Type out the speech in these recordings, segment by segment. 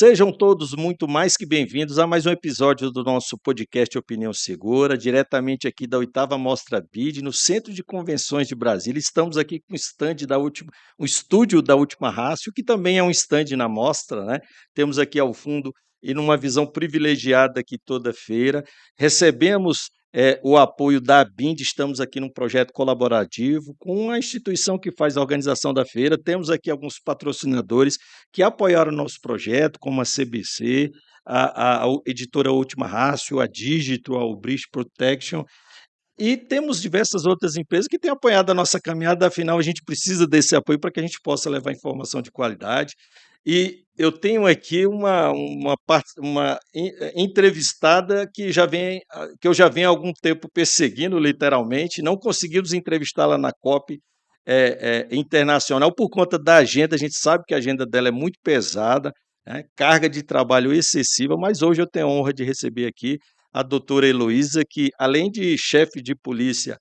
Sejam todos muito mais que bem-vindos a mais um episódio do nosso podcast Opinião Segura, diretamente aqui da 8ª Mostra BID, no Centro de Convenções de Brasília. Estamos aqui com um estúdio da Última Rácio, que também é um estande na mostra, né? Temos aqui ao fundo e numa visão privilegiada aqui toda feira. Recebemos o apoio da ABIND, estamos aqui num projeto colaborativo com a instituição que faz a organização da feira. Temos aqui alguns patrocinadores que apoiaram o nosso projeto, como a CBC, a editora Última Rácio, a Dígito, a Ubrich Protection, e temos diversas outras empresas que têm apoiado a nossa caminhada. Afinal, a gente precisa desse apoio para que a gente possa levar informação de qualidade. E eu tenho aqui uma entrevistada que eu já venho há algum tempo perseguindo, literalmente. Não conseguimos entrevistá-la na COP internacional por conta da agenda. A gente sabe que a agenda dela é muito pesada, né? Carga de trabalho excessiva, mas hoje eu tenho a honra de receber aqui a doutora Heloísa, que, além de chefe de polícia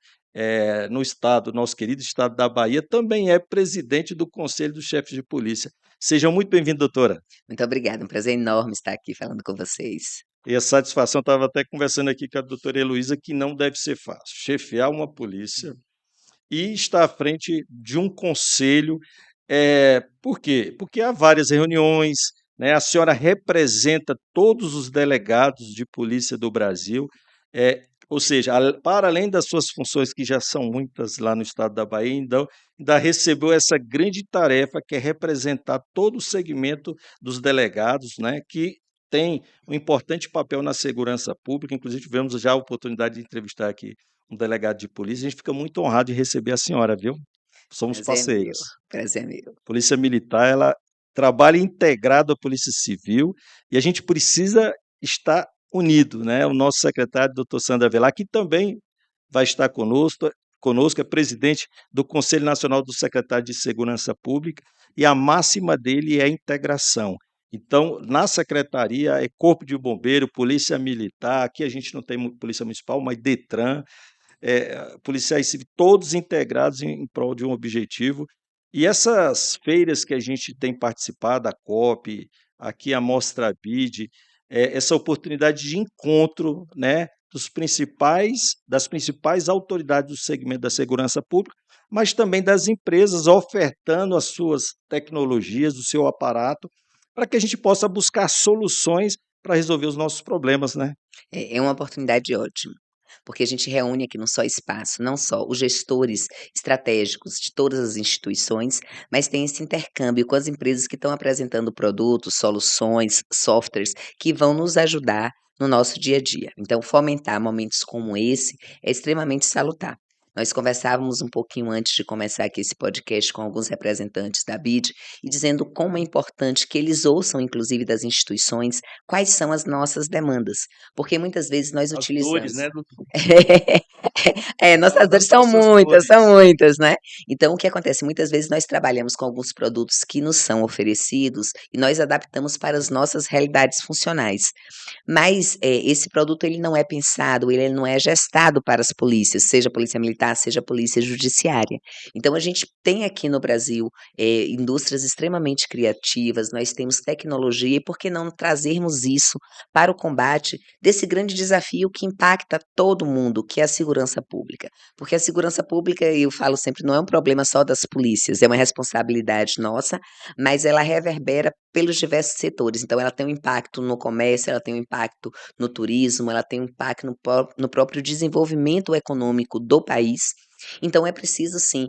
no estado, nosso querido estado da Bahia, também é presidente do Conselho dos Chefes de Polícia. Sejam muito bem-vindos, doutora. Muito obrigada, um prazer enorme estar aqui falando com vocês. E a satisfação, estava até conversando aqui com a doutora Heloísa, que não deve ser fácil chefiar uma polícia e estar à frente de um conselho. Por quê? Porque há várias reuniões, né? A senhora representa todos os delegados de polícia do Brasil, ou seja, para além das suas funções, que já são muitas lá no estado da Bahia, então, ainda recebeu essa grande tarefa, que é representar todo o segmento dos delegados, né? Que tem um importante papel na segurança pública. Inclusive, tivemos já a oportunidade de entrevistar aqui um delegado de polícia. A gente fica muito honrado de receber a senhora, viu? Somos Prazer é meu, parceiros. prazer é meu. Polícia Militar, ela trabalha integrado à Polícia Civil e a gente precisa estar unido, né? O nosso secretário, doutor Sandro Avelar, que também vai estar conosco, é presidente do Conselho Nacional dos Secretários de Segurança Pública, e a máxima dele é a integração. Então, na secretaria é Corpo de Bombeiro, Polícia Militar, aqui a gente não tem Polícia Municipal, mas Detran, policiais civis, todos integrados em prol de um objetivo. E essas feiras que a gente tem participado, a COP, aqui a Mostra BID, essa oportunidade de encontro, né, das principais autoridades do segmento da segurança pública, mas também das empresas ofertando as suas tecnologias, o seu aparato, para que a gente possa buscar soluções para resolver os nossos problemas, né? É uma oportunidade ótima, porque a gente reúne aqui num só espaço, não só os gestores estratégicos de todas as instituições, mas tem esse intercâmbio com as empresas que estão apresentando produtos, soluções, softwares que vão nos ajudar no nosso dia a dia. Então, fomentar momentos como esse é extremamente salutar. Nós conversávamos um pouquinho antes de começar aqui esse podcast com alguns representantes da BID e dizendo como é importante que eles ouçam, inclusive das instituições, quais são as nossas demandas, porque muitas vezes nós As dores, utilizamos. né, Nossas as dores nossas são dores. muitas, né. Então o que acontece, muitas vezes nós trabalhamos com alguns produtos que nos são oferecidos e nós adaptamos para as nossas realidades funcionais. Mas, esse produto ele não é pensado, ele não é gestado para as polícias, seja a polícia militar, seja a polícia judiciária. Então a gente tem aqui no Brasil, indústrias extremamente criativas, nós temos tecnologia e por que não trazermos isso para o combate desse grande desafio que impacta todo mundo, que é a segurança pública. Porque a segurança pública, eu falo sempre, não é um problema só das polícias, é uma responsabilidade nossa, mas ela reverbera pelos diversos setores. Então ela tem um impacto no comércio, ela tem um impacto no turismo, ela tem um impacto no próprio desenvolvimento econômico do país. Então é preciso sim,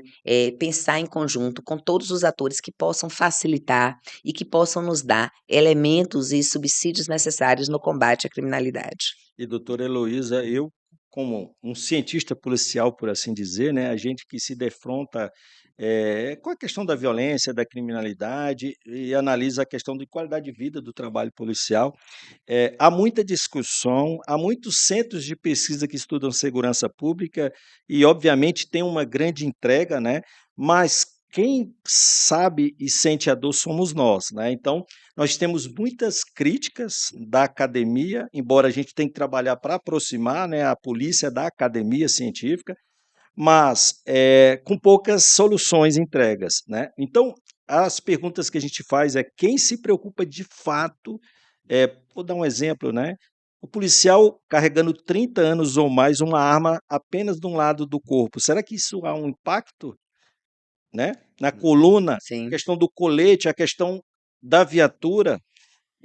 pensar em conjunto com todos os atores que possam facilitar e que possam nos dar elementos e subsídios necessários no combate à criminalidade. E doutora Heloísa, eu, como um cientista policial, por assim dizer, né, a gente que se defronta com a questão da violência, da criminalidade e analisa a questão de qualidade de vida do trabalho policial, há muita discussão, há muitos centros de pesquisa que estudam segurança pública e, obviamente, tem uma grande entrega, né? Mas quem sabe e sente a dor somos nós, né? Então, nós temos muitas críticas da academia, embora a gente tenha que trabalhar para aproximar, né, a polícia da academia científica, mas com poucas soluções entregas, né? Então, as perguntas que a gente faz é quem se preocupa de fato, vou dar um exemplo, né? O policial carregando 30 anos ou mais uma arma apenas de um lado do corpo, será que isso há um impacto, né? Na coluna, a Sim, questão do colete, a questão da viatura,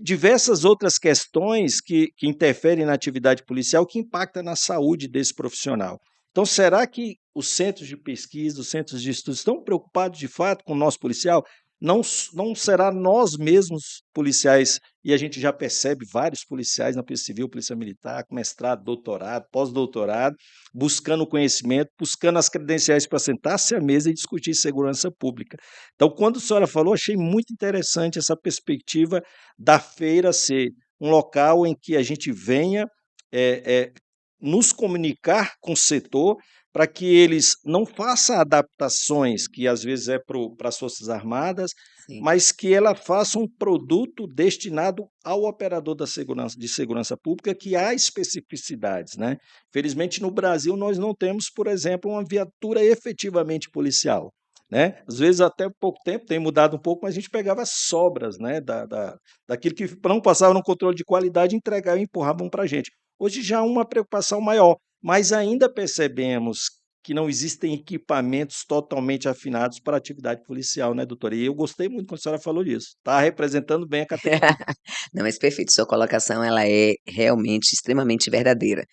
diversas outras questões que interferem na atividade policial que impactam na saúde desse profissional. Então, será que os centros de pesquisa, os centros de estudos estão preocupados de fato com o nosso policial? Não será nós mesmos policiais, e a gente já percebe vários policiais na Polícia Civil, Polícia Militar, com mestrado, doutorado, pós-doutorado, buscando conhecimento, buscando as credenciais para sentar-se à mesa e discutir segurança pública. Então, quando a senhora falou, achei muito interessante essa perspectiva da feira ser um local em que a gente venha eh eh, nos comunicar com o setor para que eles não façam adaptações que às vezes é para as Forças Armadas, sim. mas que ela faça um produto destinado ao operador da segurança pública, que há especificidades, né. Felizmente no Brasil nós não temos, por exemplo, uma viatura efetivamente policial, né. Às vezes até pouco tempo tem mudado um pouco, mas a gente pegava sobras, né, daquilo que não passava no controle de qualidade, entregavam e empurravam para a gente. Hoje já há uma preocupação maior, mas ainda percebemos que não existem equipamentos totalmente afinados para a atividade policial, né, doutora? E eu gostei muito quando a senhora falou disso. Está representando bem a categoria. Não, mas perfeito, sua colocação ela é realmente extremamente verdadeira.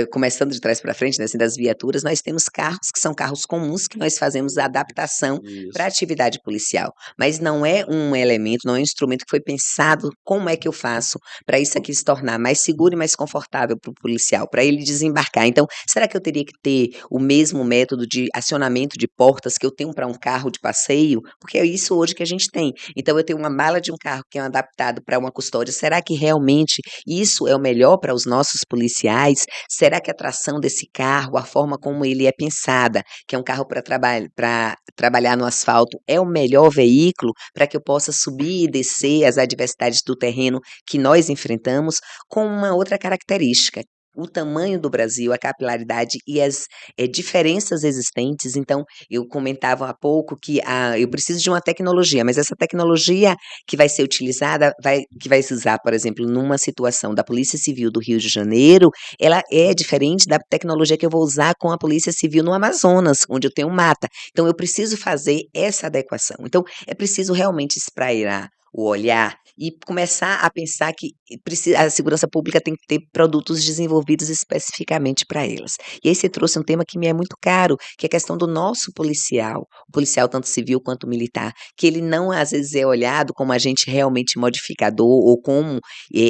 Começando de trás para frente, né, assim, das viaturas, nós temos carros que são carros comuns que nós fazemos a adaptação para a Isso. atividade policial, mas não é um elemento, não é um instrumento que foi pensado como é que eu faço para isso aqui se tornar mais seguro e mais confortável para o policial, para ele desembarcar. Então, será que eu teria que ter o mesmo método de acionamento de portas que eu tenho para um carro de passeio? Porque é isso hoje que a gente tem. Então eu tenho uma mala de um carro que é adaptado para uma custódia, será que realmente isso é o melhor para os nossos policiais? Será que a tração desse carro, a forma como ele é pensada, que é um carro para trabalhar no asfalto, é o melhor veículo para que eu possa subir e descer as adversidades do terreno que nós enfrentamos, com uma outra característica, o tamanho do Brasil, a capilaridade e as, diferenças existentes. Então eu comentava há pouco que eu preciso de uma tecnologia, mas essa tecnologia que vai ser utilizada, que vai se usar, por exemplo, numa situação da Polícia Civil do Rio de Janeiro, ela é diferente da tecnologia que eu vou usar com a Polícia Civil no Amazonas, onde eu tenho mata. Então eu preciso fazer essa adequação. Então é preciso realmente espraiar o olhar e começar a pensar que a segurança pública tem que ter produtos desenvolvidos especificamente para elas. E aí você trouxe um tema que me é muito caro, que é a questão do nosso policial, o policial tanto civil quanto militar, que ele não às vezes é olhado como agente realmente modificador ou como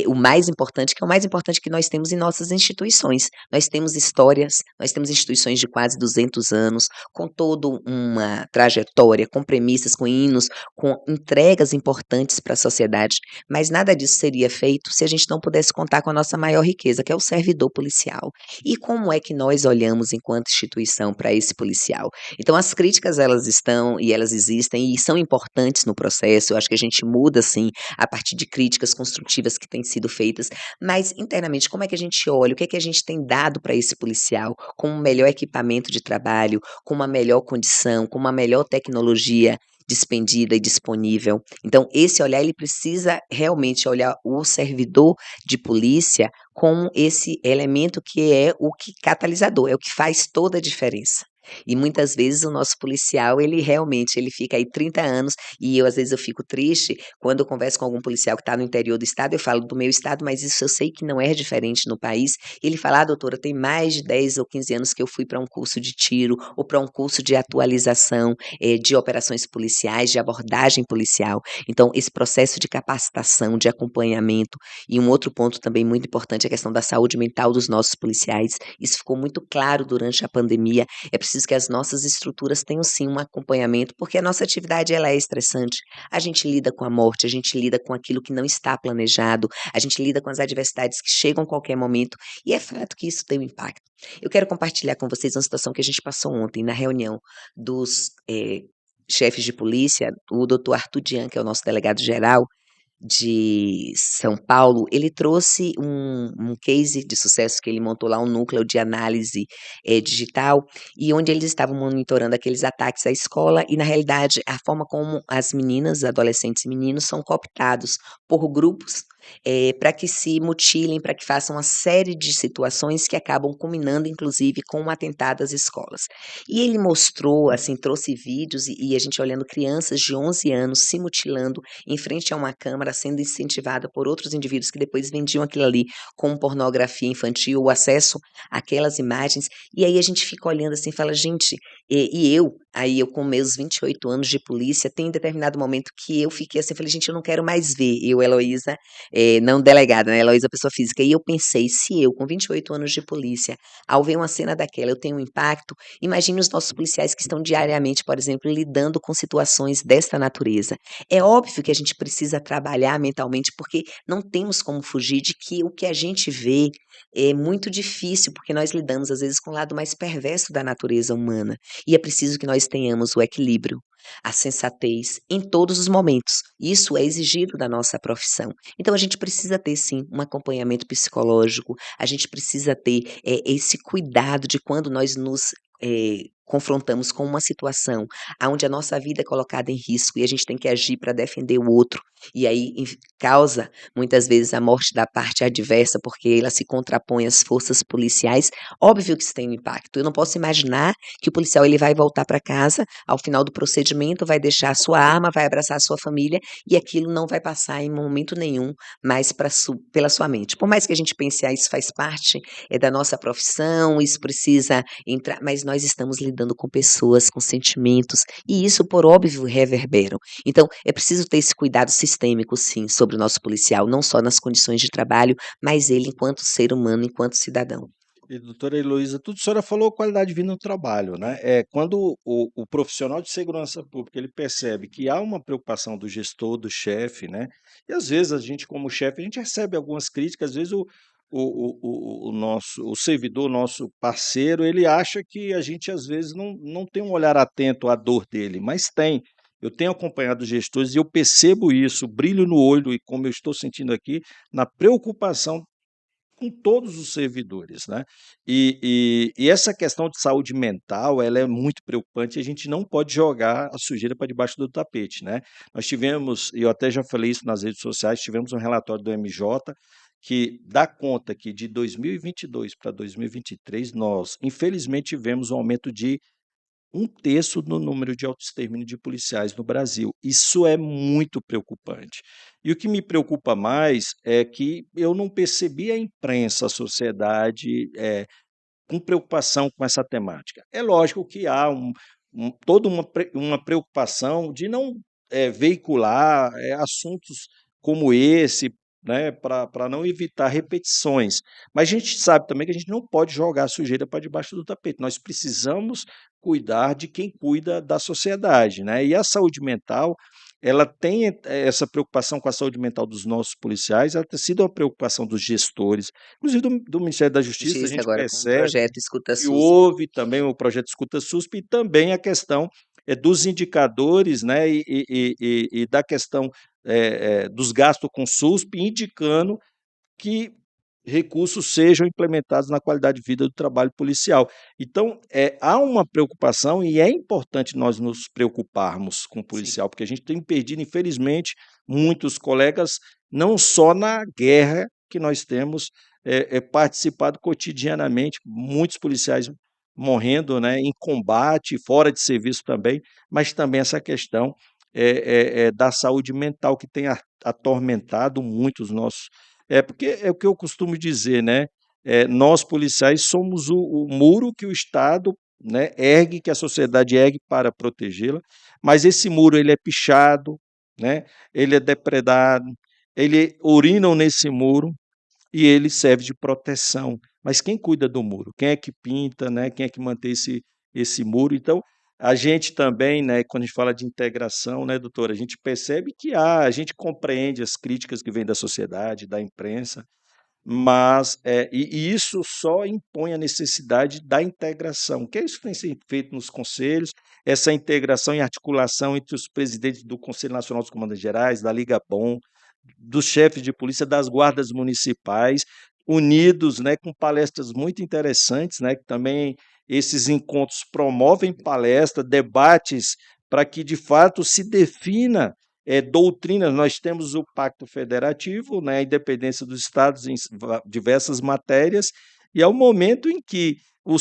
o mais importante, que é o mais importante que nós temos em nossas instituições. Nós temos histórias, nós temos instituições de quase 200 anos, com toda uma trajetória, com premissas, com hinos, com entregas importantes para a sociedade, mas nada disso seria feito se a gente não pudesse contar com a nossa maior riqueza, que é o servidor policial. E como é que nós olhamos enquanto instituição para esse policial? Então as críticas elas estão e elas existem e são importantes no processo. Eu acho que a gente muda sim a partir de críticas construtivas que têm sido feitas, mas internamente como é que a gente olha, o que é que a gente tem dado para esse policial com um melhor equipamento de trabalho, com uma melhor condição, com uma melhor tecnologia dispendida e disponível. Então, esse olhar ele precisa realmente olhar o servidor de polícia com esse elemento que é o que catalisador, é o que faz toda a diferença. E muitas vezes o nosso policial, ele realmente, ele fica aí 30 anos e eu às vezes eu fico triste quando eu converso com algum policial que está no interior do estado, eu falo do meu estado, mas isso eu sei que não é diferente no país. Ele fala: "Ah, doutora, tem mais de 10 ou 15 anos que eu fui para um curso de tiro ou para um curso de atualização, de operações policiais, de abordagem policial". Então esse processo de capacitação, de acompanhamento e um outro ponto também muito importante é a questão da saúde mental dos nossos policiais. Isso ficou muito claro durante a pandemia. É preciso que as nossas estruturas tenham sim um acompanhamento, porque a nossa atividade ela é estressante. A gente lida com a morte, a gente lida com aquilo que não está planejado, a gente lida com as adversidades que chegam a qualquer momento, e é fato que isso tem um impacto. Eu quero compartilhar com vocês uma situação que a gente passou ontem na reunião dos chefes de polícia, o doutor Arthur Dian, que é o nosso delegado geral, de São Paulo, ele trouxe um case de sucesso que ele montou lá, um núcleo de análise, digital, e onde eles estavam monitorando aqueles ataques à escola e, na realidade, a forma como as meninas, adolescentes e meninos são cooptados por grupos, para que se mutilem, para que façam uma série de situações que acabam culminando, inclusive, com um atentado às escolas. E ele mostrou, assim, trouxe vídeos e a gente olhando crianças de 11 anos se mutilando em frente a uma câmara, sendo incentivada por outros indivíduos que depois vendiam aquilo ali como pornografia infantil, o acesso àquelas imagens. E aí a gente fica olhando assim e fala, gente, aí eu com meus 28 anos de polícia, tem um determinado momento que eu fiquei assim, falei, gente, eu não quero mais ver, eu, Heloísa, não delegada, né, Heloísa, pessoa física, e eu pensei, se eu, com 28 anos de polícia, ao ver uma cena daquela, eu tenho um impacto, imagine os nossos policiais que estão diariamente, por exemplo, lidando com situações desta natureza. É óbvio que a gente precisa trabalhar mentalmente, porque não temos como fugir de que o que a gente vê é muito difícil, porque nós lidamos às vezes com o lado mais perverso da natureza humana, e é preciso que nós tenhamos o equilíbrio, a sensatez em todos os momentos. Isso é exigido da nossa profissão. Então a gente precisa ter sim um acompanhamento psicológico, a gente precisa ter esse cuidado de quando nós nos confrontamos com uma situação onde a nossa vida é colocada em risco e a gente tem que agir para defender o outro, e aí causa muitas vezes a morte da parte adversa, porque ela se contrapõe às forças policiais, óbvio que isso tem um impacto. Eu não posso imaginar que o policial ele vai voltar para casa ao final do procedimento, vai deixar a sua arma, vai abraçar a sua família e aquilo não vai passar em momento nenhum mais pela sua mente. Por mais que a gente pense, isso faz parte da nossa profissão, isso precisa entrar, mas nós estamos lidando com pessoas, com sentimentos, e isso, por óbvio, reverberam. Então, é preciso ter esse cuidado sistêmico, sim, sobre o nosso policial, não só nas condições de trabalho, mas ele enquanto ser humano, enquanto cidadão. E doutora Heloísa, tudo a senhora falou qualidade de vida no trabalho, né? Quando o profissional de segurança pública ele percebe que há uma preocupação do gestor, do chefe, né? E às vezes a gente, como chefe, a gente recebe algumas críticas, às vezes o servidor, nosso parceiro, ele acha que a gente às vezes não tem um olhar atento à dor dele, mas tem. Eu tenho acompanhado os gestores e eu percebo isso, brilho no olho, e como eu estou sentindo aqui, na preocupação com todos os servidores, né. E essa questão de saúde mental, ela é muito preocupante e a gente não pode jogar a sujeira para debaixo do tapete, né. Nós tivemos, e eu até já falei isso nas redes sociais, tivemos um relatório do MJ que dá conta que de 2022 para 2023 nós, infelizmente, tivemos um aumento de 1/3 no número de autoextermínio de policiais no Brasil. Isso é muito preocupante. E o que me preocupa mais é que eu não percebi a imprensa, a sociedade, com preocupação com essa temática. É lógico que há toda uma preocupação de não, veicular, assuntos como esse, né, para não evitar repetições. Mas a gente sabe também que a gente não pode jogar a sujeira para debaixo do tapete, nós precisamos cuidar de quem cuida da sociedade, né. E a saúde mental, ela tem essa preocupação com a saúde mental dos nossos policiais, ela tem sido uma preocupação dos gestores, inclusive do Ministério da Justiça, a Justiça gente agora com o percebe projeto Escuta que SUSP. houve também o projeto Escuta SUSP e também a questão, dos indicadores, né, e da questão, dos gastos com SUSP, indicando que recursos sejam implementados na qualidade de vida do trabalho policial. Então, há uma preocupação e é importante nós nos preocuparmos com o Sim. policial, porque a gente tem perdido, infelizmente, muitos colegas, não só na guerra que nós temos participado cotidianamente, muitos policiais morrendo, né, em combate, fora de serviço também, mas também essa questão da saúde mental que tem atormentado muito os nossos. Porque é o que eu costumo dizer, né, nós policiais somos o muro que o Estado, né, ergue, que a sociedade ergue para protegê-la, mas esse muro ele é pichado, né, ele é depredado, ele urinam nesse muro e ele serve de proteção. Mas quem cuida do muro? Quem é que pinta, né, quem é que mantém esse muro? Então, a gente também, né, quando a gente fala de integração, né, doutora, a gente percebe que a gente compreende as críticas que vêm da sociedade, da imprensa, mas, e isso só impõe a necessidade da integração, que é isso que tem sido feito nos conselhos, essa integração e articulação entre os presidentes do Conselho Nacional dos Comandantes Gerais, da Liga Bom, dos chefes de polícia, das guardas municipais, unidos, né, com palestras muito interessantes, né, que também esses encontros promovem palestra, debates, para que de fato se defina doutrinas. Nós temos o Pacto Federativo, né, a independência dos estados em diversas matérias, e é o momento em que o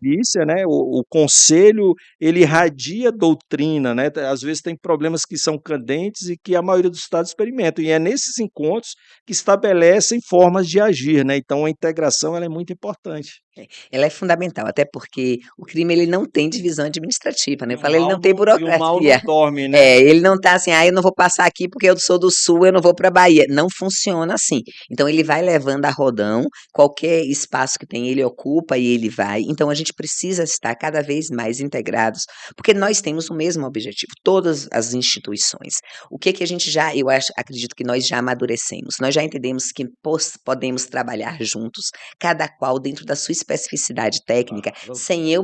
polícia, né, o conselho, ele irradia doutrina, né, às vezes tem problemas que são candentes e que a maioria dos estados experimentam, e é nesses encontros que estabelecem formas de agir, né, então a integração ela é muito importante. Ela é fundamental, até porque o crime ele não tem divisão administrativa, né, E eu falo, ele não tem o mal não burocracia. dorme, né? Ele não tá assim: "Ah, eu não vou passar aqui porque eu sou do sul, eu não vou pra Bahia", não funciona assim. Então ele vai levando a rodão, qualquer espaço que tem ele ocupa e ele vai, então a gente precisa estar cada vez mais integrados, porque nós temos o mesmo objetivo, todas as instituições. O que que a gente já eu acho acredito que nós já amadurecemos, nós já entendemos que podemos trabalhar juntos, cada qual dentro da sua especificidade técnica, Claro, sem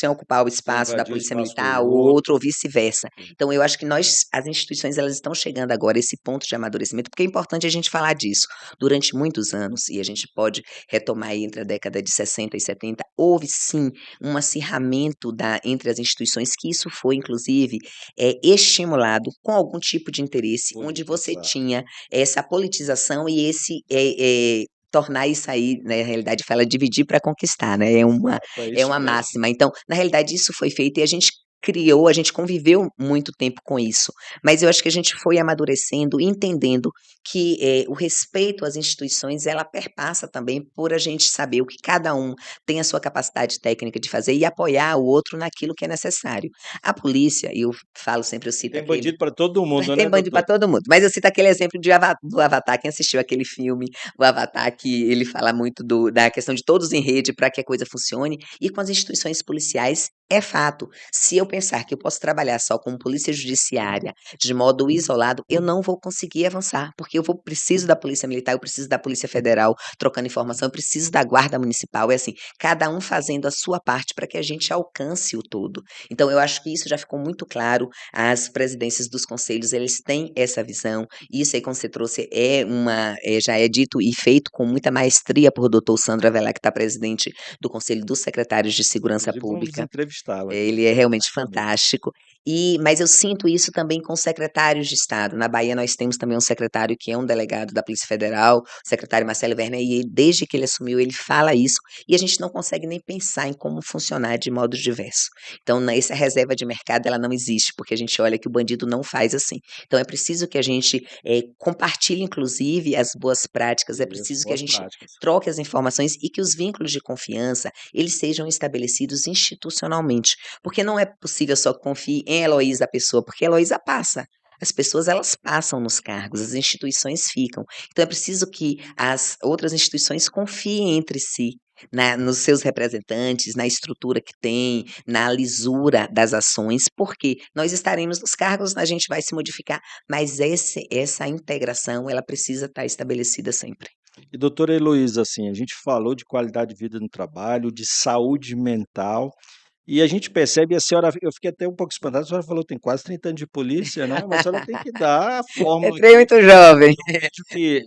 ocupar o sem espaço da invadir o polícia espaço do militar, o outro. outro ou vice-versa. Então eu acho que as instituições, elas estão chegando agora a esse ponto de amadurecimento, porque é importante a gente falar disso. Durante muitos anos, e a gente pode retomar aí entre a década de 60 e 70, houve sim um acirramento entre as instituições, que isso foi inclusive estimulado com algum tipo de interesse, onde Político, você claro. tinha essa politização e esse tornar isso aí, né, na realidade fala dividir para conquistar, né, Exato, é é isso uma mesmo. máxima. Então, na realidade, isso foi feito e a gente criou, a gente conviveu muito tempo com isso. Mas eu acho que a gente foi amadurecendo e entendendo que o respeito às instituições, ela perpassa também por a gente saber o que cada um tem a sua capacidade técnica de fazer e apoiar o outro naquilo que é necessário. A polícia, e eu falo sempre, eu cito Tem aquele bandido para todo mundo, tem né, bandido pra doutor? todo mundo. Mas eu cito aquele exemplo do Avatar, quem assistiu aquele filme, o Avatar, que ele fala muito da questão de todos em rede para que a coisa funcione, e com as instituições policiais é fato. Se eu pensar que eu posso trabalhar só com polícia judiciária, de modo isolado, eu não vou conseguir avançar, porque preciso da polícia militar, eu preciso da polícia federal trocando informação, eu preciso da guarda municipal, é assim, cada um fazendo a sua parte para que a gente alcance o todo. Então eu acho que isso já ficou muito claro, as presidências dos conselhos, eles têm essa visão. Isso aí, como você trouxe, já é dito e feito com muita maestria por doutor Sandro Avelar, que está presidente do Conselho dos Secretários de Segurança Inclusive vamos Pública. entrevistá-lo aqui, Ele é realmente vamos saber. fantástico. Mas eu sinto isso também com secretários de Estado. Na Bahia nós temos também um secretário que é um delegado da Polícia Federal, o secretário Marcelo Werner, e desde que ele assumiu, ele fala isso, e a gente não consegue nem pensar em como funcionar de modo diverso. Então, essa reserva de mercado, ela não existe, porque a gente olha que o bandido não faz assim. Então, é preciso que a gente compartilhe, inclusive, as boas práticas, é Isso, preciso que a boas gente práticas. troque as informações e que os vínculos de confiança, eles sejam estabelecidos institucionalmente. Porque não é possível só confiar em Heloísa, a pessoa, porque Heloísa passa. As pessoas, elas passam nos cargos, as instituições ficam. Então é preciso que as outras instituições confiem entre si, nos seus representantes, na estrutura que tem, na lisura das ações, porque nós estaremos nos cargos, a gente vai se modificar, mas essa integração, ela precisa estar estabelecida sempre. E doutora Heloísa, assim, a gente falou de qualidade de vida no trabalho, de saúde mental, e a gente percebe, a senhora, eu fiquei até um pouco espantado, a senhora falou tem quase 30 anos de polícia, né, mas a senhora tem que dar a fórmula Entrei aqui. muito jovem. Eu vejo que,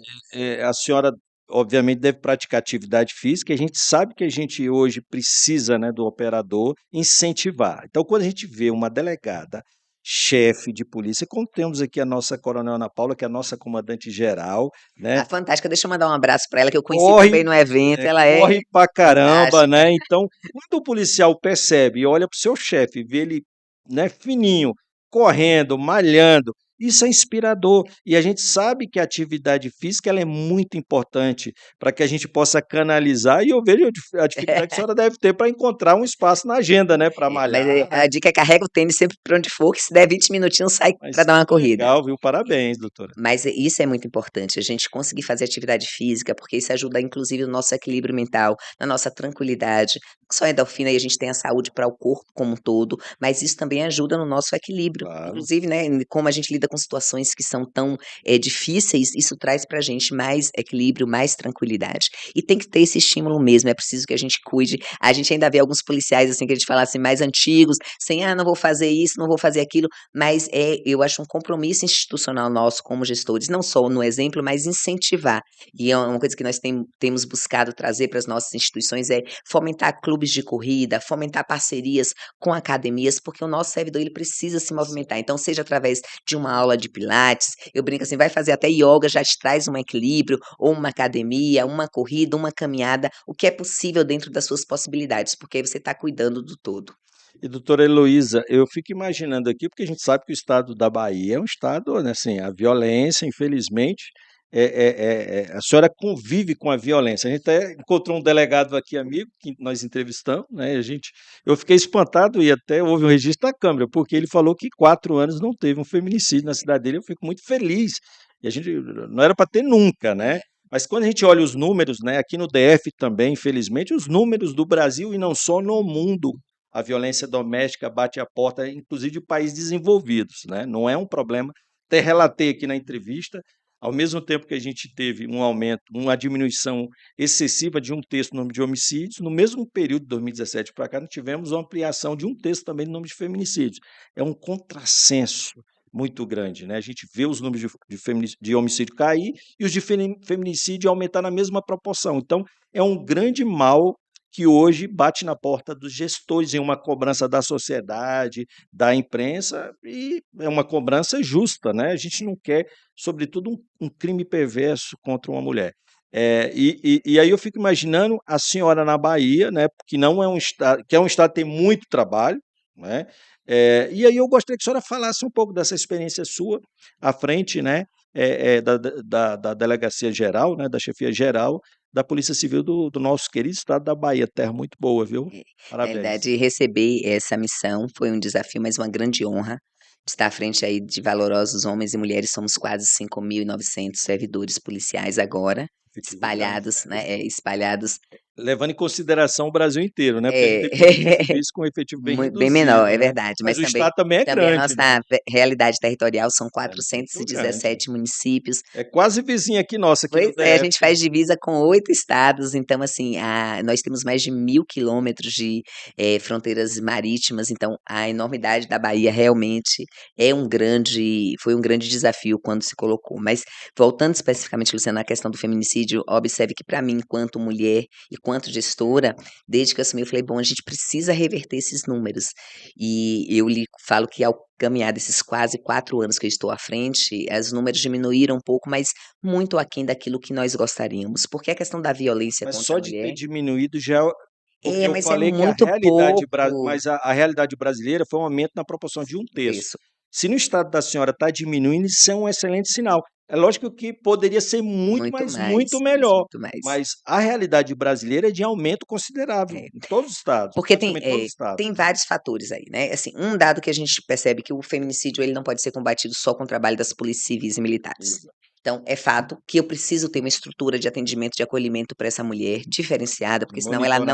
a senhora obviamente deve praticar atividade física, e a gente sabe que a gente hoje precisa, né, do operador incentivar. Então quando a gente vê uma delegada, chefe de polícia, como temos aqui a nossa coronel Ana Paula, que é a nossa comandante geral, né, Ah, fantástica, deixa eu mandar um abraço para ela, que eu conheci corre também no evento, ela é corre pra caramba, fantástica. né, então, quando o policial percebe e olha para o seu chefe, vê ele, né, fininho, correndo, malhando, isso é inspirador. E a gente sabe que a atividade física ela é muito importante para que a gente possa canalizar, e eu vejo a dificuldade que a senhora deve ter para encontrar um espaço na agenda, né, para Mas malhar, né. a dica é carrega o tênis sempre para onde for, que se der 20 minutinhos sai para Mas dar uma que corrida. legal, viu, parabéns doutora. Mas isso é muito importante, a gente conseguir fazer atividade física, porque isso ajuda inclusive no nosso equilíbrio mental, na nossa tranquilidade. Não só a endorfina e a gente tem a saúde para o corpo como um todo, mas isso também ajuda no nosso equilíbrio. Claro. Inclusive, né, como a gente lida lida com situações que são tão difíceis, isso traz para a gente mais equilíbrio, mais tranquilidade. E tem que ter esse estímulo mesmo, é preciso que a gente cuide. A gente ainda vê alguns policiais, assim, que a gente fala assim, mais antigos, sem, não vou fazer isso, não vou fazer aquilo, mas eu acho um compromisso institucional nosso como gestores, não só no exemplo, mas incentivar. E é uma coisa que nós temos buscado trazer para as nossas instituições é fomentar clubes de corrida, fomentar parcerias com academias, porque o nosso servidor ele precisa se movimentar. Então, seja através de uma aula de pilates, eu brinco assim, vai fazer até yoga, já te traz um equilíbrio, ou uma academia, uma corrida, uma caminhada, o que é possível dentro das suas possibilidades, porque aí você está cuidando do todo. E doutora Heloísa, eu fico imaginando aqui, porque a gente sabe que o estado da Bahia é um estado, né, assim, a violência, infelizmente, a senhora convive com a violência. A gente até encontrou um delegado aqui, amigo, que nós entrevistamos, né, eu fiquei espantado e até houve um registro da câmera, porque ele falou que 4 anos não teve um feminicídio na cidade dele, eu fico muito feliz, e a gente não era para ter nunca, né? Mas quando a gente olha os números, né, aqui no DF também, infelizmente, os números do Brasil e não só no mundo, a violência doméstica bate a porta, inclusive de países desenvolvidos, né? Não é um problema. Até relatei aqui na entrevista, ao mesmo tempo que a gente teve um aumento, uma diminuição excessiva de 1/3 no número de homicídios, no mesmo período de 2017 para cá, nós tivemos uma ampliação de 1/3 também no número de feminicídios. É um contrassenso muito grande, né? A gente vê os números de homicídio cair e os de feminicídio aumentar na mesma proporção. Então, é um grande mal que hoje bate na porta dos gestores em uma cobrança da sociedade, da imprensa, e é uma cobrança justa, né? A gente não quer, sobretudo, um crime perverso contra uma mulher. E aí eu fico imaginando a senhora na Bahia, né? Que não é um estado, que é um estado que tem muito trabalho, né? E aí eu gostaria que a senhora falasse um pouco dessa experiência sua à frente, né? Da delegacia geral, né? Da chefia geral da Polícia Civil do nosso querido estado da Bahia, terra muito boa, viu? É, na Parabéns. realidade, receber essa missão foi um desafio, mas uma grande honra de estar à frente aí de valorosos homens e mulheres. Somos quase 5.900 servidores policiais agora, Efetivo grande, espalhados, né? né, espalhados. Levando em consideração o Brasil inteiro, né? Porque a gente É, tem polícias civis com efetivo bem bem menor, reduzido, é né? verdade, Mas mas o também estado também é também a grande, né? nossa realidade territorial são É muito grande. 417 municípios. É quase vizinho aqui nossa, aqui do Pois é, a gente DF. faz divisa com 8 estados, então assim, nós temos mais de 1.000 quilômetros de, fronteiras marítimas, então a enormidade da Bahia realmente foi um grande desafio quando se colocou. Mas voltando especificamente, Luciana, à questão do feminicídio, observe que para mim, enquanto mulher e quanto gestora, desde que eu assumi, eu falei: "Bom, a gente precisa reverter esses números". E eu lhe falo que ao caminhar desses quase 4 anos que eu estou à frente, os números diminuíram um pouco, mas muito aquém daquilo que nós gostaríamos, porque a questão da violência Mas contra a só de ter mulher diminuído já porque eu mas é falei que a muito realidade pouco. mas a realidade brasileira foi um aumento na proporção de 1/3. Isso, Se no estado da senhora está diminuindo, isso é um excelente sinal. É lógico que poderia ser muito, muito mas mais, muito melhor, muito mais. mas a realidade brasileira é de aumento considerável É, em todos os estados, porque praticamente todos os estados. tem vários fatores aí, né, assim, um dado que a gente percebe que o feminicídio ele não pode ser combatido só com o trabalho das polícias civis e militares. Exa Então, é fato que eu preciso ter uma estrutura de atendimento, de acolhimento para essa mulher diferenciada, porque senão monitoramento.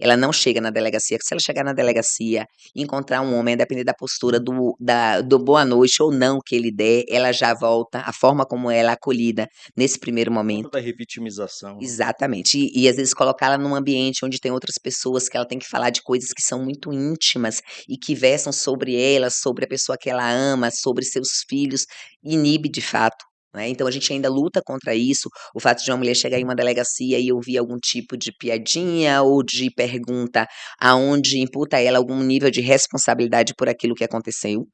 ela não chega na delegacia, que se ela chegar na delegacia e encontrar um homem, a depender da postura do boa noite ou não que ele der, ela já volta, a forma como ela é acolhida nesse primeiro Por conta da momento. revitimização, né. Exatamente. E às vezes colocá-la num ambiente onde tem outras pessoas que ela tem que falar de coisas que são muito íntimas e que versam sobre ela, sobre a pessoa que ela ama, sobre seus filhos, inibe de fato, né. Então a gente ainda luta contra isso, o fato de uma mulher chegar em uma delegacia e ouvir algum tipo de piadinha ou de pergunta aonde imputa a ela algum nível de responsabilidade por aquilo que aconteceu.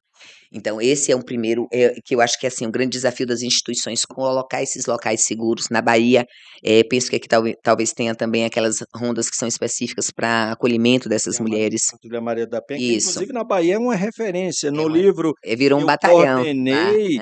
Então esse é um primeiro, que eu acho que é, assim, um grande desafio das instituições, colocar esses locais seguros. Na Bahia, penso que aqui talvez tenha também aquelas rondas que são específicas para acolhimento Tem dessas a mulheres. Patrulha Maria da Penha, que Isso, inclusive na Bahia é uma referência. é No uma livro virou que um eu batalhão lá. coordenei,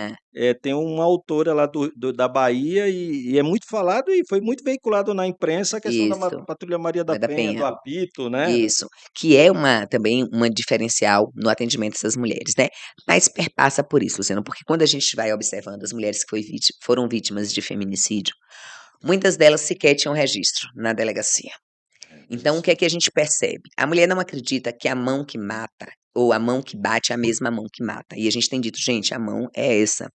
tem uma autora lá da Bahia e é muito falado e foi muito veiculado na imprensa a questão da Isso, Patrulha Maria da Maria da Penha, do Penha. apito, né. Isso, que é também uma diferencial no atendimento dessas mulheres, né. Mas perpassa por isso, Luciano, porque quando a gente vai observando as mulheres que foram vítimas de feminicídio, muitas delas sequer tinham registro na delegacia. É, Então o que é que a gente percebe? A mulher não acredita que a mão que mata ou a mão que bate é a mesma mão que mata. E a gente tem dito, gente, a mão é essa.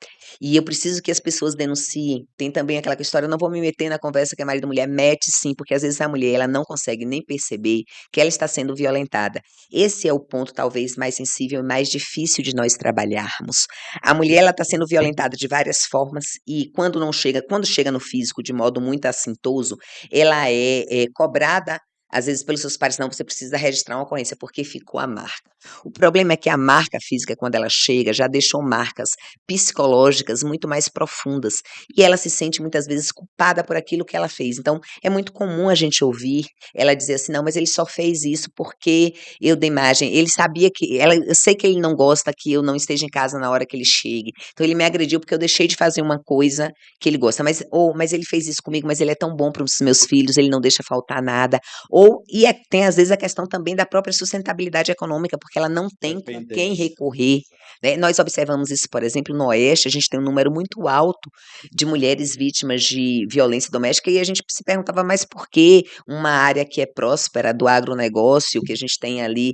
E eu preciso que as pessoas denunciem. Tem também aquela história, eu não vou me meter na conversa que é marido e mulher, mete sim, porque às vezes a mulher ela não consegue nem perceber que ela está sendo violentada. Esse é o ponto talvez mais sensível e mais difícil de nós trabalharmos. A mulher ela está sendo violentada de várias formas e quando chega no físico de modo muito assintoso, ela é cobrada às vezes pelos seus pares, não, você precisa registrar uma ocorrência, porque ficou a marca. O problema é que a marca física, quando ela chega, já deixou marcas psicológicas muito mais profundas, e ela se sente muitas vezes culpada por aquilo que ela fez. Então, é muito comum a gente ouvir ela dizer assim, não, mas ele só fez isso porque eu dei margem, ele sabia que, eu sei que ele não gosta que eu não esteja em casa na hora que ele chegue, então ele me agrediu porque eu deixei de fazer uma coisa que ele gosta, mas ele fez isso comigo, mas ele é tão bom para os meus filhos, ele não deixa faltar nada, tem às vezes a questão também da própria sustentabilidade econômica, porque ela não tem com quem Dependência. recorrer, né. Nós observamos isso, por exemplo, no Oeste, a gente tem um número muito alto de mulheres vítimas de violência doméstica e a gente se perguntava, mas por que uma área que é próspera do agronegócio, que a gente tem ali,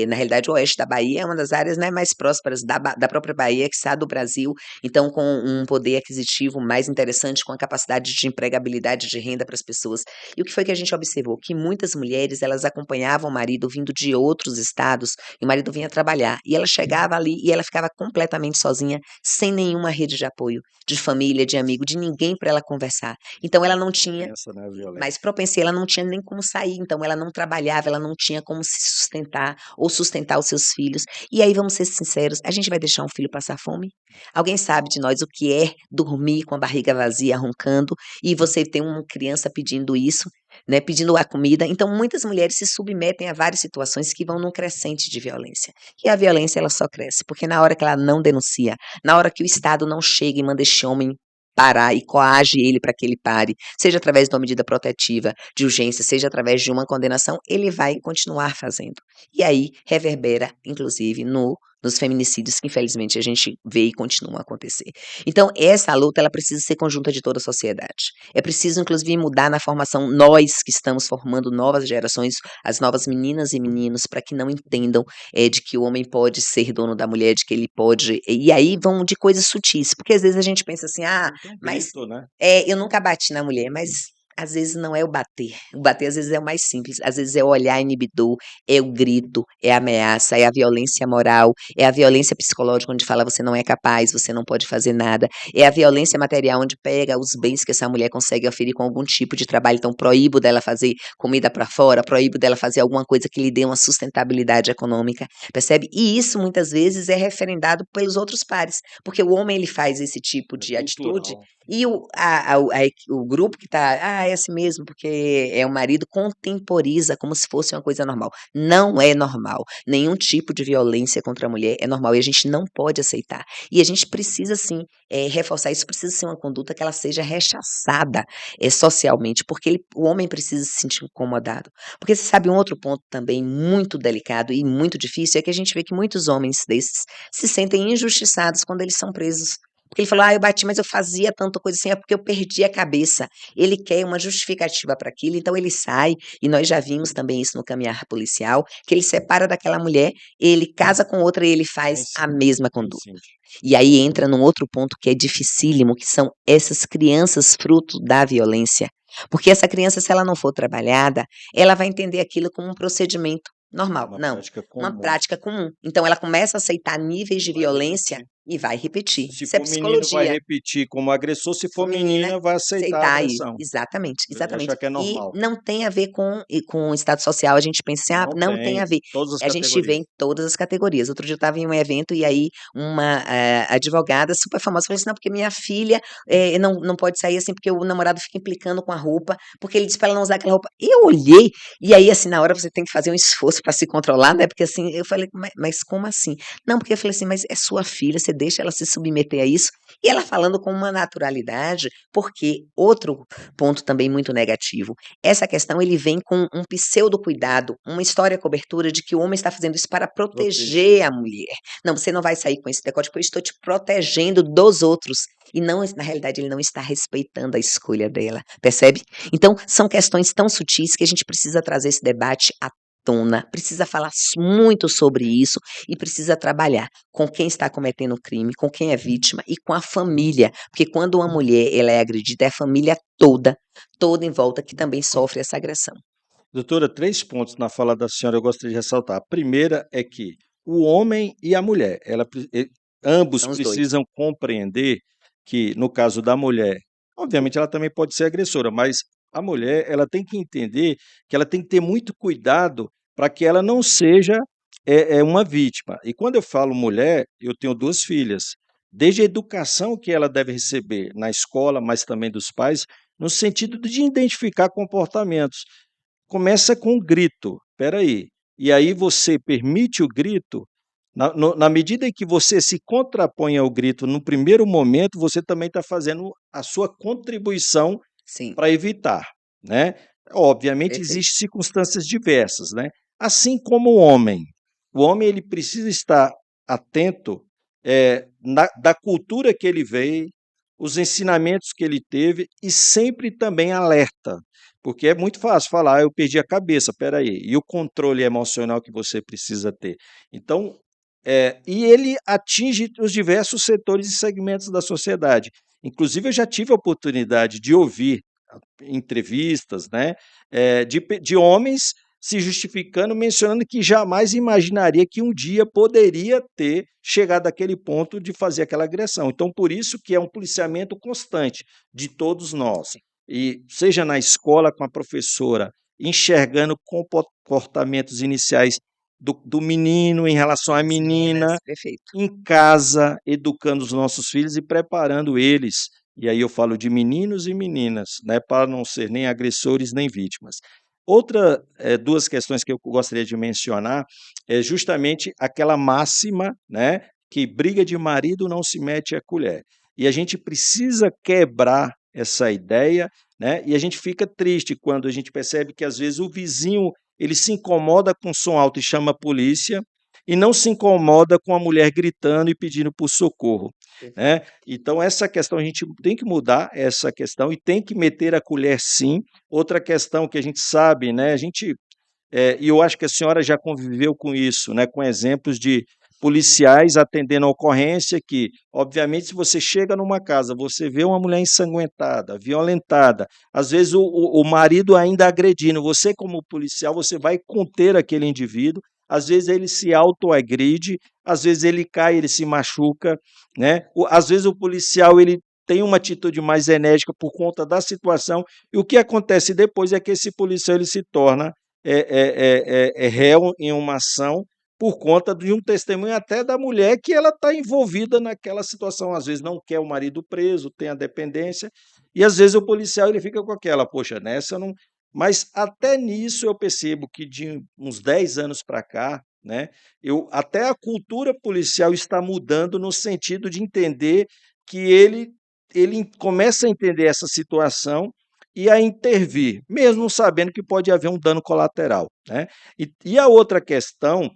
na realidade o Oeste da Bahia é uma das áreas, né, mais prósperas da própria Bahia, quiçá do Brasil, então com um poder aquisitivo mais interessante, com a capacidade de empregabilidade de renda para as pessoas. E o que foi que a gente observou? Que muitas mulheres, elas acompanhavam o marido vindo de outros estados, e o marido vinha trabalhar, e ela chegava ali e ela ficava completamente sozinha, sem nenhuma rede de apoio, de família, de amigo, de ninguém para ela conversar. Então ela não tinha Pensa na mais violência. propensia, ela não tinha nem como sair, então ela não trabalhava, ela não tinha como se sustentar ou sustentar os seus filhos. E aí, vamos ser sinceros, a gente vai deixar um filho passar fome? Alguém sabe de nós o que é dormir com a barriga vazia, roncando, e você tem uma criança pedindo isso, né, pedindo a comida? Então, muitas mulheres se submetem a várias situações que vão num crescente de violência. E a violência, ela só cresce, porque na hora que ela não denuncia, na hora que o Estado não chega e manda esse homem parar e coage ele para que ele pare, seja através de uma medida protetiva de urgência, seja através de uma condenação, ele vai continuar fazendo. E aí reverbera, inclusive, nos feminicídios que infelizmente a gente vê e continuam a acontecer. Então, essa luta ela precisa ser conjunta de toda a sociedade. É preciso, inclusive, mudar na formação, nós que estamos formando novas gerações, as novas meninas e meninos, para que não entendam de que o homem pode ser dono da mulher, de que ele pode. E aí vão de coisas sutis, porque às vezes a gente pensa assim, Muito um mas grito, né. eu nunca bati na mulher, mas às vezes não é o bater. O bater às vezes é o mais simples, às vezes é o olhar inibidor, é o grito, é a ameaça, é a violência moral, é a violência psicológica onde fala você não é capaz, você não pode fazer nada, é a violência material onde pega os bens que essa mulher consegue oferir com algum tipo de trabalho, então proíbo dela fazer comida para fora, proíbo dela fazer alguma coisa que lhe dê uma sustentabilidade econômica, percebe? E isso muitas vezes é referendado pelos outros pares, porque o homem ele faz esse tipo É de atitude cultural. e o grupo que está, é assim mesmo, porque é o marido, contemporiza como se fosse uma coisa normal. Não é normal. Nenhum tipo de violência contra a mulher é normal e a gente não pode aceitar. E a gente precisa, sim, reforçar isso, precisa ser uma conduta que ela seja rechaçada socialmente, porque o homem precisa se sentir incomodado. Porque você sabe, um outro ponto também muito delicado e muito difícil é que a gente vê que muitos homens desses se sentem injustiçados quando eles são presos. Porque ele falou, eu bati, mas eu fazia tanta coisa assim, é porque eu perdi a cabeça. Ele quer uma justificativa para aquilo, então ele sai, e nós já vimos também isso no caminhar policial, que ele separa daquela mulher, ele casa com outra e ele faz a Reincide, mesma conduta. reincide. E aí entra num outro ponto que é dificílimo, que são essas crianças fruto da violência. Porque essa criança, se ela não for trabalhada, ela vai entender aquilo como um procedimento normal. Uma Não, prática uma comum. prática comum. Então ela começa a aceitar níveis de Vai violência repetir. e vai repetir. Se Isso é for menino, vai psicologia. repetir como agressor, se Se for for menina, menina, vai aceitar a aceitar aí. agressão. Exatamente, Vai exatamente. achar que é E normal. não tem a ver com o estado social, a gente pensa assim: "Ah, Não não tem a tem. ver". Todas as A gente vê categorias. em todas as categorias. Outro dia eu estava em um evento e aí uma, advogada super famosa falou assim: "Não, porque minha filha, não pode sair assim, porque o namorado fica implicando com a roupa, porque ele disse para ela não usar aquela roupa". Eu olhei, e aí, assim, na hora você tem que fazer um esforço para se controlar, né, porque assim, eu falei: Mas como assim?". Não, porque eu falei assim: "Mas é sua filha, você deixa ela se submeter a isso?". E ela falando com uma naturalidade, porque outro ponto também muito negativo, essa questão ele vem com um pseudo cuidado, uma história cobertura de que o homem está fazendo isso para Proteger. proteger a mulher. Não, você não vai sair com esse decote, porque eu estou te protegendo dos outros. E não, na realidade, ele não está respeitando a escolha dela, percebe? Então, são questões tão sutis que a gente precisa trazer esse debate à tona, precisa falar muito sobre isso e precisa trabalhar com quem está cometendo o crime, com quem é vítima e com a família, porque quando uma mulher ela é agredida, é a família toda, toda em volta que também sofre essa agressão. Doutora, 3 pontos na fala da senhora eu gostaria de ressaltar. A primeira é que o homem e a mulher, ambos São os 2. precisam compreender que, no caso da mulher, obviamente ela também pode ser agressora, mas a mulher ela tem que entender que ela tem que ter muito cuidado para que ela não seja uma vítima. E quando eu falo mulher, eu tenho 2 filhas. Desde a educação que ela deve receber na escola, mas também dos pais, no sentido de identificar comportamentos. Começa com um grito, espera aí, e aí você permite o grito, na medida em que você se contrapõe ao grito no primeiro momento, você também está fazendo a sua contribuição Sim, para evitar, né. Obviamente perfeito. existem circunstâncias diversas, né, assim como o homem ele precisa estar atento, na da cultura que ele veio, os ensinamentos que ele teve e sempre também alerta, porque é muito fácil falar: "Ah, eu perdi a cabeça", espera aí, e o controle emocional que você precisa ter? Então, e ele atinge os diversos setores e segmentos da sociedade. Inclusive eu já tive a oportunidade de ouvir entrevistas, né, de homens se justificando, mencionando que jamais imaginaria que um dia poderia ter chegado àquele ponto de fazer aquela agressão. Então, por isso que é um policiamento constante de todos nós. Sim, E seja na escola com a professora, enxergando comportamentos iniciais do menino em relação à das menina, meninas, perfeito. em casa, educando os nossos filhos e preparando eles, e aí eu falo de meninos e meninas, né, para não ser nem agressores nem vítimas. Outra, 2 questões que eu gostaria de mencionar, é justamente aquela máxima, né, que briga de marido não se mete a colher. E a gente precisa quebrar essa ideia, né, e a gente fica triste quando a gente percebe que às vezes o vizinho, ele se incomoda com som alto e chama a polícia, e não se incomoda com a mulher gritando e pedindo por socorro, Perfeito. né. Então essa questão a gente tem que mudar essa questão e tem que meter a colher sim. Outra questão que a gente sabe, né, e eu acho que a senhora já conviveu com isso, né, com exemplos de policiais atendendo a ocorrência que, obviamente, se você chega numa casa, você vê uma mulher ensanguentada, violentada, às vezes o marido ainda agredindo, você como policial, você vai conter aquele indivíduo, às vezes ele se autoagride, às vezes ele cai, ele se machuca, né, às vezes o policial ele tem uma atitude mais enérgica por conta da situação, e o que acontece depois é que esse policial ele se torna réu em uma ação por conta de um testemunho até da mulher que ela está envolvida naquela situação, às vezes não quer o marido preso, tem a dependência, e às vezes o policial ele fica com aquela: "Poxa, nessa eu não", mas até nisso eu percebo que de uns 10 anos para cá, né, eu até a cultura policial está mudando no sentido de entender que ele começa a entender essa situação e a intervir, mesmo sabendo que pode haver um dano colateral, né. E a outra questão,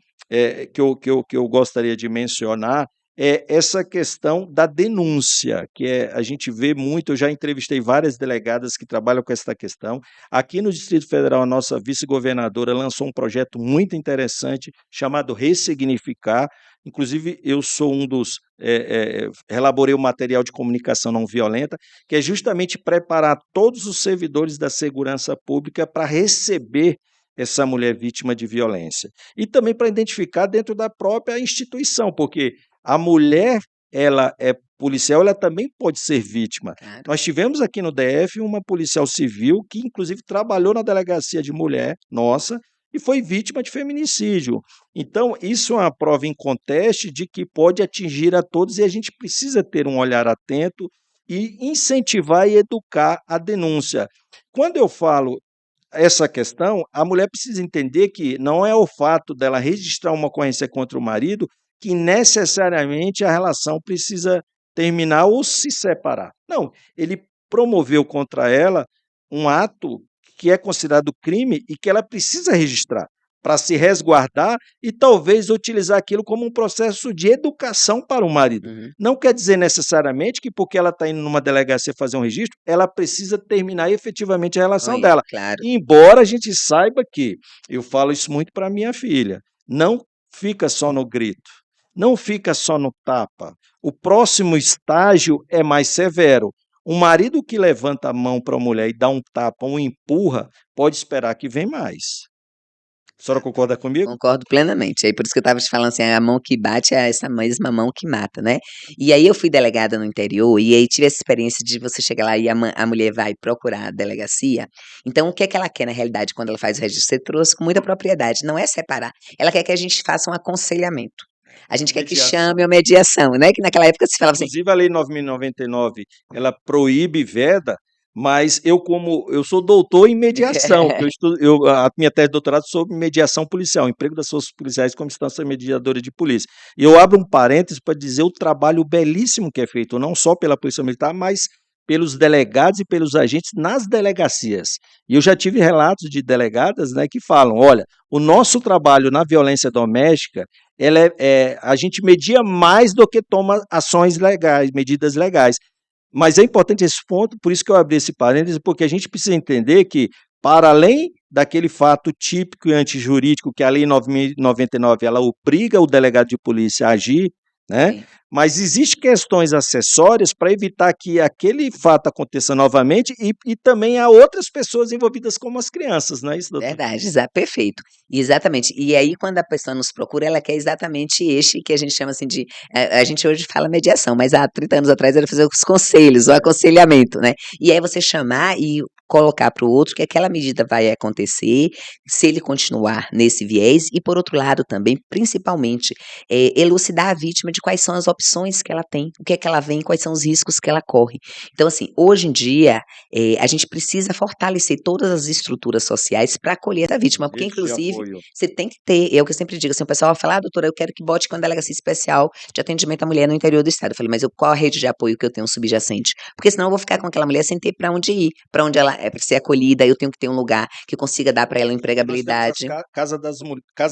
que eu gostaria de mencionar, é essa questão da denúncia, que a gente vê muito, eu já entrevistei várias delegadas que trabalham com essa questão. Aqui no Distrito Federal, a nossa vice-governadora lançou um projeto muito interessante chamado Ressignificar, inclusive eu sou um dos, elaborei o material de comunicação não violenta, que é justamente preparar todos os servidores da segurança pública para receber essa mulher vítima de violência. E também para identificar dentro da própria instituição, porque a mulher, ela é policial, ela também pode ser vítima. Claro. Nós tivemos aqui no DF uma policial civil que inclusive trabalhou na delegacia de mulher nossa e foi vítima de feminicídio. Então, isso é uma prova inconteste de que pode atingir a todos e a gente precisa ter um olhar atento e incentivar e educar a denúncia. Quando eu falo essa questão, a mulher precisa entender que não é o fato dela registrar uma ocorrência contra o marido que necessariamente a relação precisa terminar ou se separar. Não, ele promoveu contra ela um ato que é considerado crime e que ela precisa registrar. para se resguardar e talvez utilizar aquilo como um processo de educação para o marido. Uhum. Não quer dizer necessariamente que porque ela está indo numa delegacia fazer um registro, ela precisa terminar efetivamente a relação Oi, dela. claro. Embora a gente saiba que, eu falo isso muito para minha filha, não fica só no grito, não fica só no tapa. O próximo estágio é mais severo. Um marido que levanta a mão para a mulher e dá um tapa, um empurra, pode esperar que vem mais. A senhora concorda comigo? Concordo plenamente. Aí por isso que eu estava te falando assim, a mão que bate é essa mesma mão que mata, né. E aí eu fui delegada no interior, e aí tive essa experiência de você chegar lá e a mulher vai procurar a delegacia, então o que é que ela quer na realidade quando ela faz o registro? Você trouxe com muita propriedade, não é separar, ela quer que a gente faça um aconselhamento. A gente quer que chame Mediação. uma mediação, né, que naquela época se falava assim. Inclusive a lei 9.099, ela proíbe e veda, mas eu sou doutor em mediação, que a minha tese de doutorado é sobre mediação policial, emprego das forças policiais como instância mediadora de polícia. E eu abro um parênteses para dizer o trabalho belíssimo que é feito, não só pela Polícia Militar, mas pelos delegados e pelos agentes nas delegacias. E eu já tive relatos de delegadas, né, que falam, olha, o nosso trabalho na violência doméstica, a gente media mais do que toma ações legais, medidas legais. Mas é importante esse ponto, por isso que eu abri esse parêntese, porque a gente precisa entender que, para além daquele fato típico e antijurídico que a Lei 9.099 ela obriga o delegado de polícia a agir, né? Sim. Mas existem questões acessórias para evitar que aquele fato aconteça novamente e também há outras pessoas envolvidas como as crianças, não é isso, doutor? Verdade, perfeito. Exatamente. E aí, quando a pessoa nos procura, ela quer exatamente este que a gente chama assim de. A gente hoje fala mediação, mas há 30 anos atrás era fazer os conselhos, o aconselhamento, né? E aí você chamar e colocar para o outro que aquela medida vai acontecer, se ele continuar nesse viés, e por outro lado também, principalmente, elucidar a vítima de quais são as opções que ela tem, o que é que ela vê, quais são os riscos que ela corre. Então, assim, hoje em dia, a gente precisa fortalecer todas as estruturas sociais para acolher essa vítima, porque Rede de inclusive apoio. você tem que ter, é o que eu sempre digo, assim, o pessoal fala: "Ah, doutora, eu quero que bote com a delegacia especial de atendimento à mulher no interior do estado". Eu falei: "Mas qual a rede de apoio que eu tenho subjacente? Porque senão eu vou ficar com aquela mulher sem ter para onde ir, para onde ela é para ser acolhida, eu tenho que ter um lugar que consiga dar para ela Aqui nós temos as empregabilidade". Casa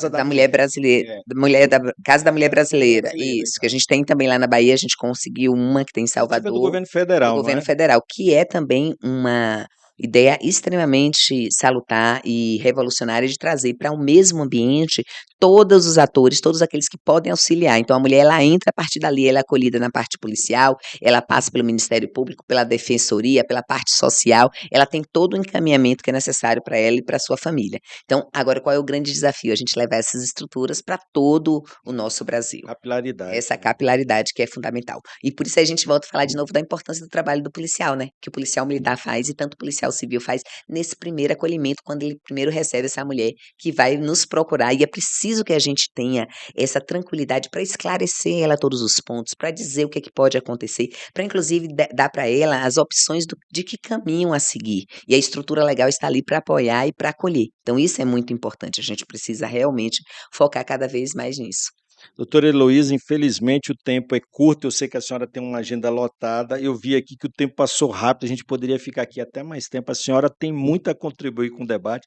da Da mulher Mulher. brasileira, É, Casa da Mulher Casa da Mulher Brasileira, Brasileira, isso, que a exato. gente tem também lá na Bahia, a gente conseguiu uma que tem em Inclusive é do Salvador, governo do federal, não governo é? federal, que é também uma ideia extremamente salutar e revolucionária de trazer para o mesmo ambiente todos os atores, todos aqueles que podem auxiliar. Então a mulher ela entra a partir dali, ela é acolhida na parte policial, ela passa pelo Ministério Público, pela Defensoria, pela parte social, ela tem todo o encaminhamento que é necessário para ela e para sua família. Então, agora qual é o grande desafio? A gente levar essas estruturas para todo o nosso Brasil. Capilaridade, Essa né? capilaridade que é fundamental. E por isso a gente volta a falar de novo da importância do trabalho do policial, né, que o policial militar faz e tanto o policial civil faz nesse primeiro acolhimento, quando ele primeiro recebe essa mulher que vai nos procurar, e é preciso que a gente tenha essa tranquilidade para esclarecer ela todos os pontos, para dizer o que é que pode acontecer, para inclusive dar para ela as opções de que caminho a seguir. E a estrutura legal está ali para apoiar e para acolher. Então isso é muito importante, a gente precisa realmente focar cada vez mais nisso. Doutora Heloísa, infelizmente o tempo é curto, eu sei que a senhora tem uma agenda lotada, eu vi aqui que o tempo passou rápido, a gente poderia ficar aqui até mais tempo, a senhora tem muito a contribuir com o debate.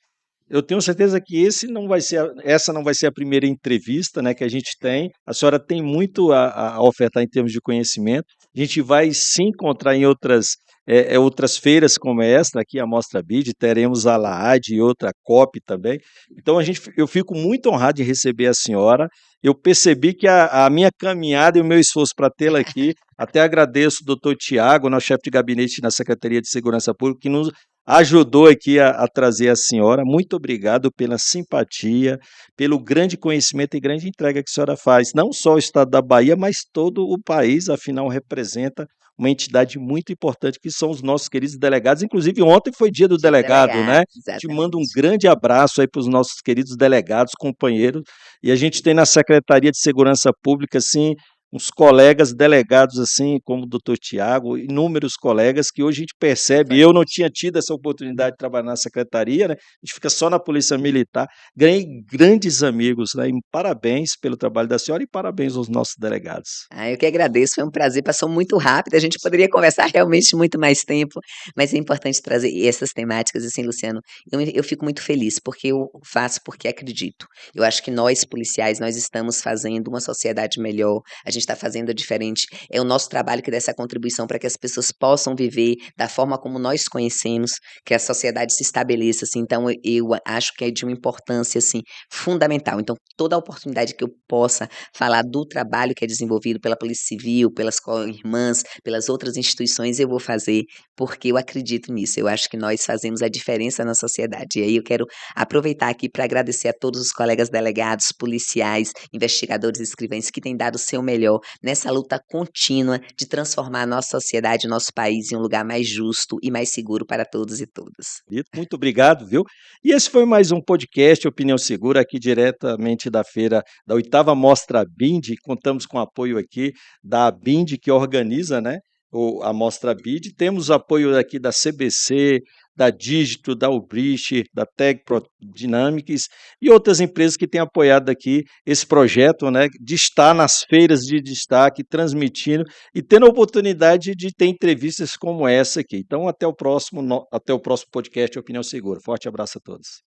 Eu tenho certeza que essa não vai ser a primeira entrevista, né, que a gente tem, a senhora tem muito a ofertar em termos de conhecimento, a gente vai se encontrar em outras feiras como esta, aqui a Mostra BID, teremos a LAAD e outra COP também, então eu fico muito honrado em receber a senhora, eu percebi que a minha caminhada e o meu esforço para tê-la aqui, até agradeço o doutor Tiago, nosso chefe de gabinete na Secretaria de Segurança Pública, que nos ajudou aqui a trazer a senhora. Muito obrigado pela simpatia, pelo grande conhecimento e grande entrega que a senhora faz, não só o estado da Bahia, mas todo o país, afinal representa uma entidade muito importante que são os nossos queridos delegados, inclusive ontem foi dia do Dia do delegado, delegado, né? Te mando um exatamente. grande abraço aí para os nossos queridos delegados, companheiros, e a gente tem na Secretaria de Segurança Pública, assim, uns colegas delegados, assim, como o doutor Tiago, inúmeros colegas que hoje a gente percebe, eu não tinha tido essa oportunidade de trabalhar na secretaria, né, a gente fica só na polícia militar, ganhei grandes amigos, né, e parabéns pelo trabalho da senhora e parabéns aos nossos delegados. Ah, eu que agradeço, foi um prazer, passou muito rápido, a gente poderia conversar realmente muito mais tempo, mas é importante trazer essas temáticas, assim, Luciano, eu fico muito feliz, porque eu faço porque acredito. Eu acho que nós, policiais, nós estamos fazendo uma sociedade melhor, a gente está fazendo a diferente, é o nosso trabalho que dá essa contribuição para que as pessoas possam viver da forma como nós conhecemos, que a sociedade se estabeleça, assim, então eu acho que é de uma importância, assim, fundamental. Então, toda a oportunidade que eu possa falar do trabalho que é desenvolvido pela Polícia Civil, pelas co-irmãs, pelas outras instituições, eu vou fazer, porque eu acredito nisso. Eu acho que nós fazemos a diferença na sociedade. E aí eu quero aproveitar aqui para agradecer a todos os colegas delegados, policiais, investigadores e escrivães que têm dado o seu melhor nessa luta contínua de transformar a nossa sociedade, o nosso país em um lugar mais justo e mais seguro para todos e todas. Muito obrigado, viu. E esse foi mais um podcast Opinião Segura, aqui diretamente da feira da 8ª Mostra BIND, contamos com o apoio aqui da BIND, que organiza, né, a Mostra BID, temos apoio aqui da CBC, da Dígito, da Ubrich, da Tecpro Dynamics e outras empresas que têm apoiado aqui esse projeto, né, de estar nas feiras de destaque, transmitindo e tendo a oportunidade de ter entrevistas como essa aqui. Então, até o próximo podcast Opinião Segura. Forte abraço a todos.